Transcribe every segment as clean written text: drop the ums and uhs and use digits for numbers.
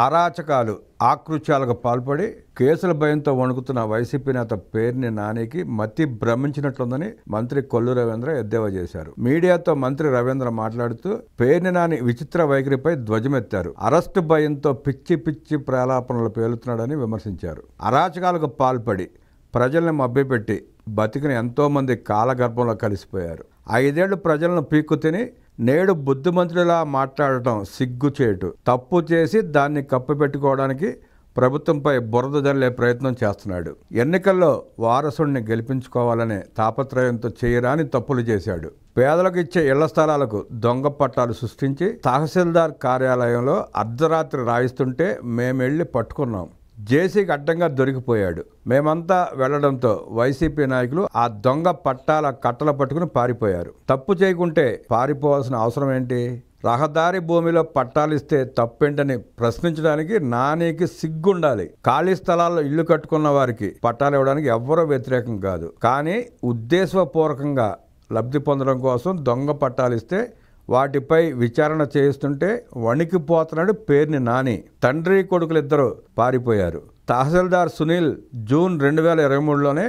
అరాచకాలు ఆకృత్యాలకు పాల్పడి కేసుల భయంతో వణుకుతున్న వైసీపీ నేత పేర్ని నానికి మతి భ్రమించినట్లుందని మంత్రి కొల్లు రవీంద్ర ఎద్దేవా చేశారు. మీడియాతో మంత్రి రవీంద్ర మాట్లాడుతూ పేర్ని నాని విచిత్ర వైఖరిపై ధ్వజమెత్తారు. అరెస్టు భయంతో పిచ్చి పిచ్చి ప్రలాపనలు పేలుతున్నాడని విమర్శించారు. అరాచకాలకు పాల్పడి ప్రజల్ని మభ్యపెట్టి బతికిన ఎంతోమంది కాలగర్భంలో కలిసిపోయారు. 5 ఏళ్లు ప్రజలను పీక్కు తిని నేడు బుద్ధిమంతుడిలా మాట్లాడటం సిగ్గుచేటు. తప్పు చేసి దాన్ని కప్పిపెట్టుకోవడానికి ప్రభుత్వంపై బురద జల్లే ప్రయత్నం చేస్తున్నాడు. ఎన్నికల్లో వారసుడిని గెలిపించుకోవాలనే తాపత్రయంతో చేయరాని తప్పులు చేశాడు. పేదలకు ఇచ్చే ఇళ్ల స్థలాలకు దొంగ పట్టాలు సృష్టించి తహసీల్దార్ కార్యాలయంలో అర్ధరాత్రి రాయిస్తుంటే మేమెళ్ళి పట్టుకున్నాం. జేసీకి అడ్డంగా దొరికిపోయాడు. మేమంతా వెళ్లడంతో వైసీపీ నాయకులు ఆ దొంగ పట్టాల కట్టలు పట్టుకుని పారిపోయారు. తప్పు చేయకుంటే పారిపోవాల్సిన అవసరం ఏంటి? రహదారి భూమిలో పట్టాలిస్తే తప్పేంటని ప్రశ్నించడానికి నానికి సిగ్గుండాలి. ఖాళీ స్థలాల్లో ఇల్లు కట్టుకున్న వారికి పట్టాలు ఇవ్వడానికి ఎవ్వరూ వ్యతిరేకం కాదు. కానీ ఉద్దేశపూర్వకంగా లబ్ధి పొందడం కోసం దొంగ పట్టాలిస్తే వాటిపై విచారణ చేయిస్తుంటే వణికిపోతున్నాడు పేర్ని నాని. తండ్రి కొడుకులిద్దరూ పారిపోయారు. తహసీల్దార్ సునీల్ జూన్ 2023లోనే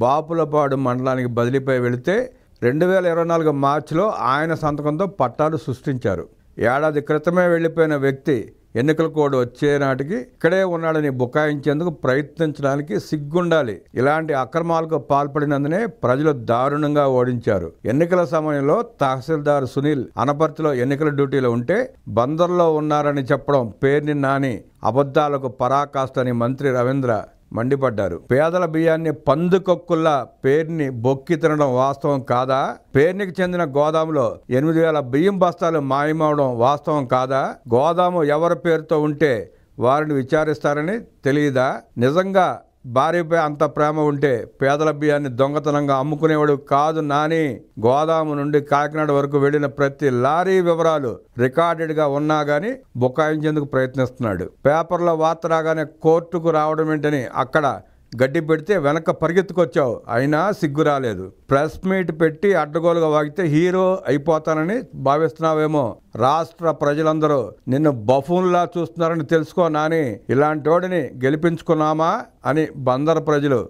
బాపులపాడు మండలానికి బదిలీపై వెళితే 2024 మార్చిలో ఆయన సంతకంతో పట్టాలు సృష్టించారు. ఏడాది క్రితమే వెళ్లిపోయిన వ్యక్తి ఎన్నికల కోడ్ వచ్చే నాటికి ఇక్కడే ఉన్నాడని బుకాయించేందుకు ప్రయత్నించడానికి సిగ్గుండాలి. ఇలాంటి అక్రమాలకు పాల్పడినందునే ప్రజలు దారుణంగా ఓడించారు. ఎన్నికల సమయంలో తహసీల్దార్ సునీల్ అనపర్తిలో ఎన్నికల డ్యూటీలో ఉంటే బందర్లో ఉన్నారని చెప్పడం పేర్ని నాని అబద్ధాలకు పరాకాష్ఠని మంత్రి రవీంద్ర మండిపడ్డారు. పేదల బియ్యాన్ని పందుకొక్కుల్లా పేర్ని బొక్కి తినడం వాస్తవం కాదా? పేర్నికి చెందిన గోదాములో 8,000 బియ్యం బస్తాలు మాయమవడం వాస్తవం కాదా? గోదాము ఎవరి పేరుతో ఉంటే వారిని విచారిస్తారని తెలియదా? నిజంగా భార్యపై అంత ప్రేమ ఉంటే పేదల బియ్యాన్ని దొంగతనంగా అమ్ముకునేవాడు కాదు నాని. గోదాము నుండి కాకినాడ వరకు వెళ్లిన ప్రతి లారీ వివరాలు రికార్డెడ్గా ఉన్నా గానీ బుకాయించేందుకు ప్రయత్నిస్తున్నాడు. పేపర్లో వార్త రాగానే కోర్టుకు రావడం ఏంటని అక్కడ గడ్డి పెడితే వెనక పరిగెత్తుకొచ్చావు, అయినా సిగ్గు రాలేదు. ప్రెస్ మీట్ పెట్టి అడ్డగోలుగా వాగితే హీరో అయిపోతానని భావిస్తున్నావేమో. రాష్ట్ర ప్రజలందరూ నిన్ను బఫూన్లా చూస్తున్నారని తెలుసుకో నాని. ఇలాంటోడిని గెలిపించుకున్నామా అని బందర్ ప్రజలు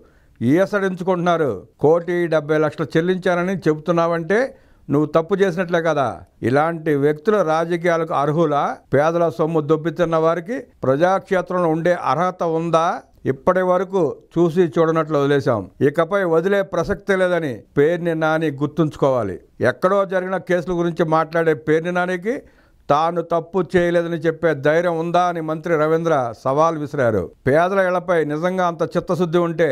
ఈసడించుకుంటున్నారు. 1,70,00,000 చెల్లించానని చెబుతున్నావంటే నువ్వు తప్పు చేసినట్లే కదా. ఇలాంటి వ్యక్తులు రాజకీయాలకు అర్హులా? పేదల సొమ్ము దొబ్బితున్న వారికి ప్రజాక్షేత్రంలో ఉండే అర్హత ఉందా? ఇప్పటి వరకు చూసి చూడనట్లు వదిలేశాం. ఇకపై వదిలే ప్రసక్తే లేదని పేర్ని నాని గుర్తుంచుకోవాలి. ఎక్కడో జరిగిన కేసుల గురించి మాట్లాడే పేర్ని నానికి తాను తప్పు చేయలేదని చెప్పే ధైర్యం ఉందా అని మంత్రి రవీంద్ర సవాల్ విసిరారు. పేదల ఇళ్లపై నిజంగా అంత చిత్తశుద్ధి ఉంటే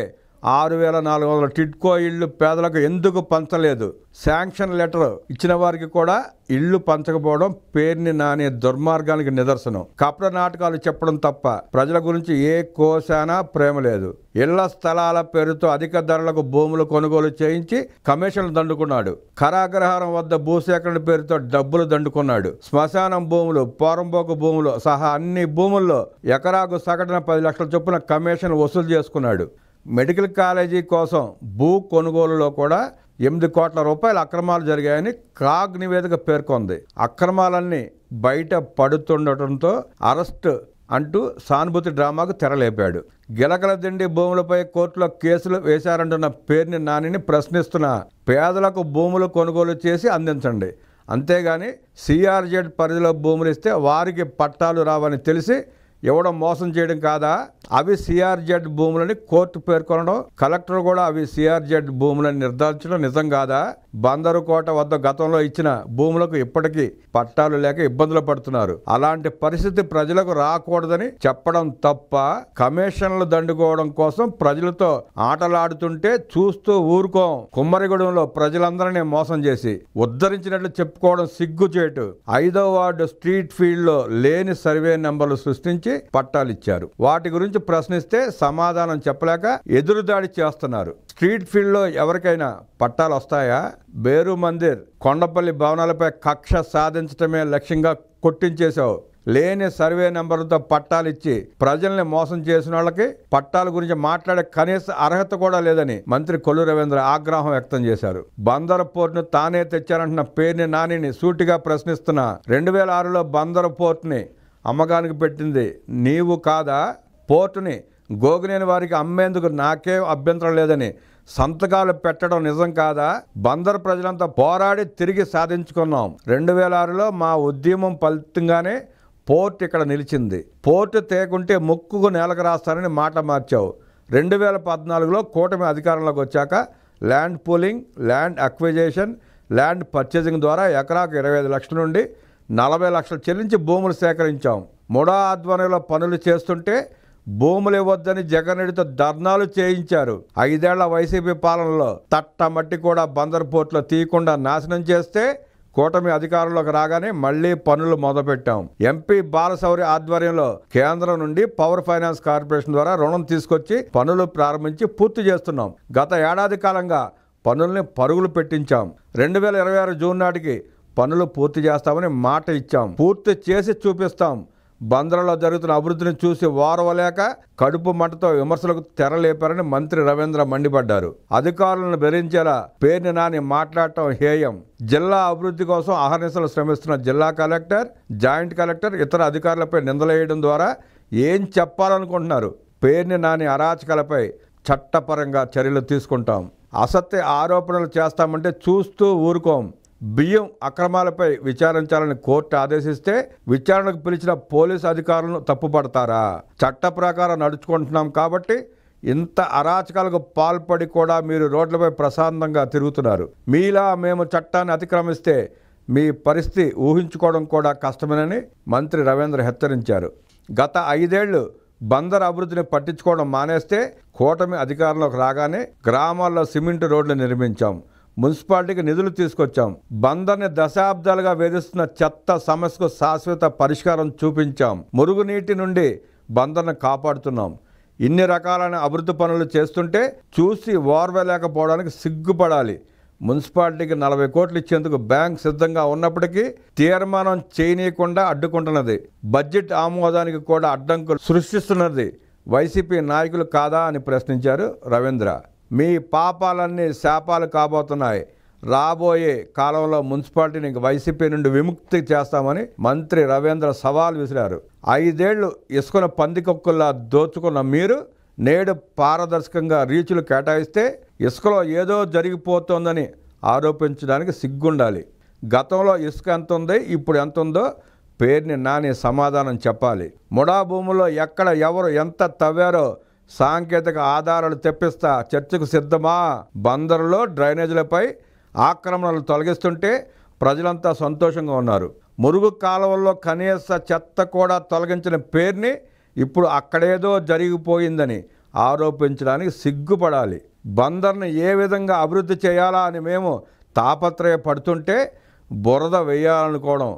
6,400 టిడ్కో ఇళ్లు పేదలకు ఎందుకు పంచలేదు? శాంక్షన్ లెటర్ ఇచ్చిన వారికి కూడా ఇళ్లు పంచకపోవడం పేర్ని నాని దుర్మార్గానికి నిదర్శనం. కపట నాటకాలు చెప్పడం తప్ప ప్రజల గురించి ఏ కోశానా ప్రేమ లేదు. ఇళ్ల స్థలాల పేరుతో అధిక ధరలకు భూములు కొనుగోలు చేయించి కమిషన్లు దండుకున్నాడు. కరాగ్రహారం వద్ద భూసేకరణ పేరుతో డబ్బులు దండుకున్నాడు. శ్మశానం భూములు, పోరంబోకు భూములు సహా అన్ని భూముల్లో ఎకరాకు సగటున 10 లక్షల చొప్పున కమిషన్ వసూలు చేసుకున్నాడు. మెడికల్ కాలేజీ కోసం భూ కొనుగోలులో కూడా 8 కోట్ల రూపాయల అక్రమాలు జరిగాయని కాగ్ నివేదిక పేర్కొంది. అక్రమాలన్నీ బయట పడుతుండటంతో అరెస్ట్ అంటూ సానుభూతి డ్రామాకు తెరలేపాడు. గిలకల దిండి భూములపై కోర్టులో కేసులు వేశారంటున్న పేర్ని నానిని ప్రశ్నిస్తున్న పేదలకు భూములు కొనుగోలు చేసి అందించండి. అంతేగాని సిఆర్జెడ్ పరిధిలో భూములు ఇస్తే వారికి పట్టాలు రావని తెలిసి ఇవ్వడం మోసం చేయడం కాదా? అవి సిఆర్జెడ్ భూములని కోర్టు పేర్కొనడం, కలెక్టర్ కూడా అవి సిఆర్జెడ్ భూములని నిర్ధారించడం నిజం కాదా? బందరుకోట వద్ద గతంలో ఇచ్చిన భూములకు ఇప్పటికీ పట్టాలు లేక ఇబ్బందులు పడుతున్నారు. అలాంటి పరిస్థితి ప్రజలకు రాకూడదని చెప్పడం తప్ప కమిషన్లు దండుకోవడం కోసం ప్రజలతో ఆటలాడుతుంటే చూస్తూ ఊరుకోం. కుమ్మరిగూడెంలో ప్రజలందరినీ మోసం చేసి ఉద్ధరించినట్లు చెప్పుకోవడం సిగ్గుచేటు. 5వ వార్డు స్ట్రీట్ ఫీల్డ్ లో లేని సర్వే నెంబర్లు సృష్టించి పట్టాలిచ్చారు. వాటి గురించి ప్రశ్నిస్తే సమాధానం చెప్పలేక ఎదురుదాడి చేస్తున్నారు. స్ట్రీట్ ఫీల్డ్ లో ఎవరికైనా పట్టాలు వస్తాయా? బేరు మందిర్, కొండపల్లి భవనాలపై కక్ష సాధించడమే లక్ష్యంగా కొట్టించేశావు. లేని సర్వే నెంబర్లతో పట్టాలిచ్చి ప్రజల్ని మోసం చేసిన వాళ్ళకి పట్టాల గురించి మాట్లాడే కనీస అర్హత కూడా లేదని మంత్రి కొల్లు రవీంద్ర ఆగ్రహం వ్యక్తం చేశారు. బందరు పోర్టును తానే తెచ్చారంటున్న పేర్ని నానిని సూటిగా ప్రశ్నిస్తున్న 2006లో బందరు పోర్టుని అమ్మకానికి పెట్టింది నీవు కాదా? పోర్టుని గోగినేని వారికి అమ్మేందుకు నాకే అభ్యంతరం లేదని సంతకాలు పెట్టడం నిజం కాదా? బందర్ ప్రజలంతా పోరాడి తిరిగి సాధించుకున్నాం. 2006లో మా ఉద్యమం ఫలితంగానే పోర్ట్ ఇక్కడ నిలిచింది. పోర్టు తేకుంటే ముక్కుకు నేలకు రాస్తానని మాట మార్చావు. 2014లో కూటమి అధికారంలోకి వచ్చాక land pooling, land acquisition, land purchasing ద్వారా ఎకరాకు 25 లక్షల నుండి 40 లక్షలు చెల్లించి భూములు సేకరించాం. ముడా ఆధ్వర్యంలో పనులు చేస్తుంటే భూములు ఇవ్వద్దని జగన్రెడ్డితో ధర్నాలు చేయించారు. 5 ఏళ్ల వైసీపీ పాలనలో తట్టమట్టి కూడా బందర్ పోర్టులో తీయకుండా నాశనం చేస్తే కూటమి అధికారంలోకి రాగానే మళ్లీ పనులు మొదలుపెట్టాం. ఎంపీ బాలశౌరి ఆధ్వర్యంలో కేంద్రం నుండి పవర్ ఫైనాన్స్ కార్పొరేషన్ ద్వారా రుణం తీసుకొచ్చి పనులు ప్రారంభించి పూర్తి చేస్తున్నాం. గత ఏడాది కాలంగా పనుల్ని పరుగులు పెట్టించాం. 2026 జూన్ నాటికి పనులు పూర్తి చేస్తామని మాట ఇచ్చాం. పూర్తి చేసి చూపిస్తాం. బందర్లో జరుగుతున్న అభివృద్ధిని చూసి వారవలేక కడుపు మంటతో విమర్శలకు తెరలేపారని మంత్రి రవీంద్ర మండిపడ్డారు. అధికారులను బెదిరించేలా పేర్ని నాని మాట్లాడటం హేయం. జిల్లా అభివృద్ధి కోసం అహర్నిశలు శ్రమిస్తున్న జిల్లా కలెక్టర్, జాయింట్ కలెక్టర్, ఇతర అధికారులపై నిందలేయడం ద్వారా ఏం చెప్పాలనుకుంటున్నారు? పేర్ని నాని అరాచకాలపై చట్టపరంగా చర్యలు తీసుకుంటాం. అసత్య ఆరోపణలు చేస్తామంటే చూస్తూ ఊరుకోం. బియ్యం అక్రమాలపై విచారించాలని కోర్టు ఆదేశిస్తే విచారణకు పిలిచిన పోలీసు అధికారులను తప్పుపడతారా? చట్ట ప్రకారం నడుచుకుంటున్నాం కాబట్టి ఇంత అరాచకాలకు పాల్పడి కూడా మీరు రోడ్లపై ప్రశాంతంగా తిరుగుతున్నారు. మీలా మేము చట్టాన్ని అతిక్రమిస్తే మీ పరిస్థితి ఊహించుకోవడం కూడా కష్టమేనని మంత్రి రవీంద్ర హెచ్చరించారు. గత 5 ఏళ్లు బందర్ అభివృద్ధిని పట్టించుకోవడం మానేస్తే కూటమి అధికారంలోకి రాగానే గ్రామాల్లో సిమెంట్ రోడ్లు నిర్మించాం. మున్సిపాలిటీకి నిధులు తీసుకొచ్చాం. బందర్ని దశాబ్దాలుగా వేధిస్తున్న చెత్త సమస్యకు శాశ్వత పరిష్కారం చూపించాం. మురుగునీటి నుండి బందర్ను కాపాడుతున్నాం. ఇన్ని రకాలైన అభివృద్ధి పనులు చేస్తుంటే చూసి ఓర్వలేకపోవడానికి సిగ్గుపడాలి. మున్సిపాలిటీకి 40 కోట్లు ఇచ్చేందుకు బ్యాంక్ సిద్ధంగా ఉన్నప్పటికీ తీర్మానం చేయనీయకుండా అడ్డుకుంటున్నది. బడ్జెట్ ఆమోదానికి కూడా అడ్డంకులు సృష్టిస్తున్నది వైసీపీ నాయకులు కాదా అని ప్రశ్నించారు రవీంద్ర. మీ పాపాలన్నీ శాపాలు కాబోతున్నాయి. రాబోయే కాలంలో మున్సిపాలిటీని వైసీపీ నుండి విముక్తి చేస్తామని మంత్రి రవీంద్ర సవాల్ విసిరారు. 5 ఏళ్లు ఇసుకను పందికొక్కుల్లా దోచుకున్న మీరు నేడు పారదర్శకంగా రీచులు కేటాయిస్తే ఇసుకలో ఏదో జరిగిపోతోందని ఆరోపించడానికి సిగ్గుండాలి. గతంలో ఇసుక ఎంత ఉంది, ఇప్పుడు ఎంత ఉందో పేర్ని నాని సమాధానం చెప్పాలి. ముడా భూముల్లో ఎక్కడ ఎవరు ఎంత తవ్వారో సాంకేతిక ఆధారాలు తెప్పిస్తా. చర్చకు సిద్ధమా? బందరులో డ్రైనేజీలపై ఆక్రమణలు తొలగిస్తుంటే ప్రజలంతా సంతోషంగా ఉన్నారు. మురుగు కాలువల్లో కనీస చెత్త కూడా తొలగించిన పేర్ని ఇప్పుడు అక్కడేదో జరిగిపోయిందని ఆరోపించడానికి సిగ్గుపడాలి. బందర్ని ఏ విధంగా అభివృద్ధి చేయాలా అని మేము తాపత్రయపడుతుంటే బురద వేయాలనుకోవడం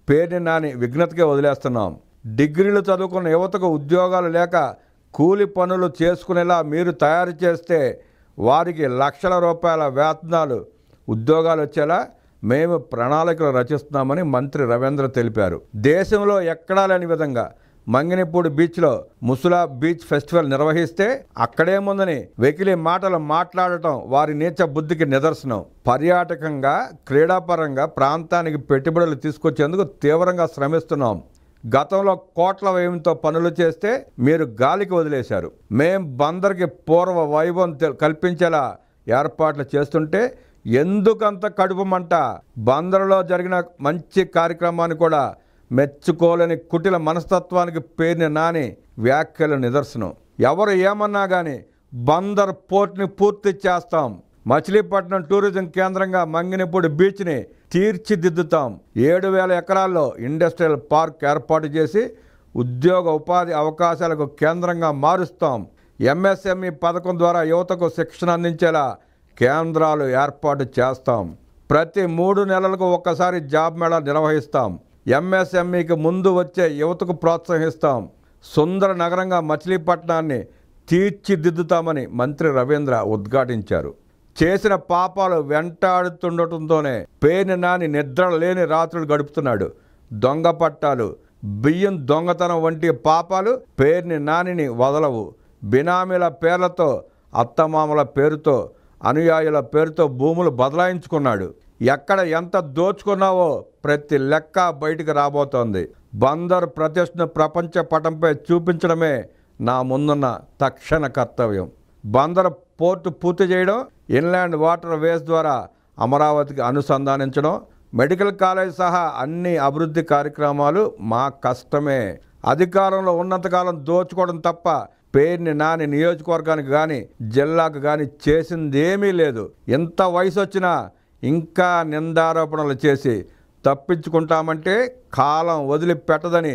పేర్ని నాని విఘ్నతకే వదిలేస్తున్నాం. డిగ్రీలు చదువుకున్న యువతకు ఉద్యోగాలు లేక కూలి పనులు చేసుకునేలా మీరు తయారు చేస్తే వారికి లక్షల రూపాయల వేతనాలు, ఉద్యోగాలు వచ్చేలా మేము ప్రణాళికలు రచిస్తున్నామని మంత్రి రవీంద్ర తెలిపారు. దేశంలో ఎక్కడా లేని విధంగా మంగినపూడి బీచ్లో ముసులా బీచ్ ఫెస్టివల్ నిర్వహిస్తే అక్కడేముందని వెకిలి మాటలు మాట్లాడటం వారి నీచ బుద్ధికి నిదర్శనం. పర్యాటకంగా, క్రీడాపరంగా ప్రాంతానికి పెట్టుబడులు తీసుకొచ్చేందుకు తీవ్రంగా శ్రమిస్తున్నాం. గతంలో కోట్ల వ్యయంతో పనులు చేస్తే మీరు గాలికి వదిలేశారు. మేం బందర్కి పూర్వ వైభవం కల్పించేలా ఏర్పాట్లు చేస్తుంటే ఎందుకంత కడుపు మంట? బందర్లో జరిగిన మంచి కార్యక్రమాన్ని కూడా మెచ్చుకోలేని కుటిల మనస్తత్వానికి పేర్ని నాని వ్యాఖ్యలు నిదర్శనం. ఎవరు ఏమన్నా కానీ బందర్ పోర్ట్ని పూర్తి చేస్తాం. మచిలీపట్నం టూరిజం కేంద్రంగా మంగినపూడి బీచ్ని తీర్చిదిద్దుతాం. 7,000 ఎకరాల్లో ఇండస్ట్రియల్ పార్క్ ఏర్పాటు చేసి ఉద్యోగ ఉపాధి అవకాశాలకు కేంద్రంగా మారుస్తాం. ఎంఎస్ఎంఈ పథకం ద్వారా యువతకు శిక్షణ అందించేలా కేంద్రాలు ఏర్పాటు చేస్తాం. ప్రతి 3 నెలలకు ఒక్కసారి జాబ్ మేళా నిర్వహిస్తాం. ఎంఎస్ఎంఈకి ముందు వచ్చే యువతకు ప్రోత్సహిస్తాం. సుందర నగరంగా మచిలీపట్నాన్ని తీర్చిదిద్దుతామని మంత్రి రవీంద్ర ఉద్ఘాటించారు. చేసిన పాపాలు వెంటాడుతుండటంతోనే పేర్ని నాని నిద్ర లేని రాత్రులు గడుపుతున్నాడు. దొంగ పట్టాలు, బియ్యం దొంగతనం వంటి పాపాలు పేర్ని నానిని వదలవు. బినామీల పేర్లతో, అత్తమామల పేరుతో, అనుయాయుల పేరుతో భూములు బదలాయించుకున్నాడు. ఎక్కడ ఎంత దోచుకున్నావో ప్రతి లెక్క బయటికి రాబోతోంది. బందర్ ప్రతిష్టను ప్రపంచ పటంపై చూపించడమే నా ముందున్న తక్షణ కర్తవ్యం. బందర్ పోర్టు పూర్తి చేయడం, ఇన్లాండ్ వాటర్ వేస్ ద్వారా అమరావతికి అనుసంధానించడం, మెడికల్ కాలేజ్ సహా అన్ని అభివృద్ధి కార్యక్రమాలు మా కష్టమే. అధికారంలో ఉన్నంతకాలం దోచుకోవడం తప్ప పేర్ని నాని నియోజకవర్గానికి కానీ జిల్లాకు కానీ చేసిందేమీ లేదు. ఎంత వయసు వచ్చినా ఇంకా నిందారోపణలు చేసి తప్పించుకుంటామంటే కాలం వదిలిపెట్టదని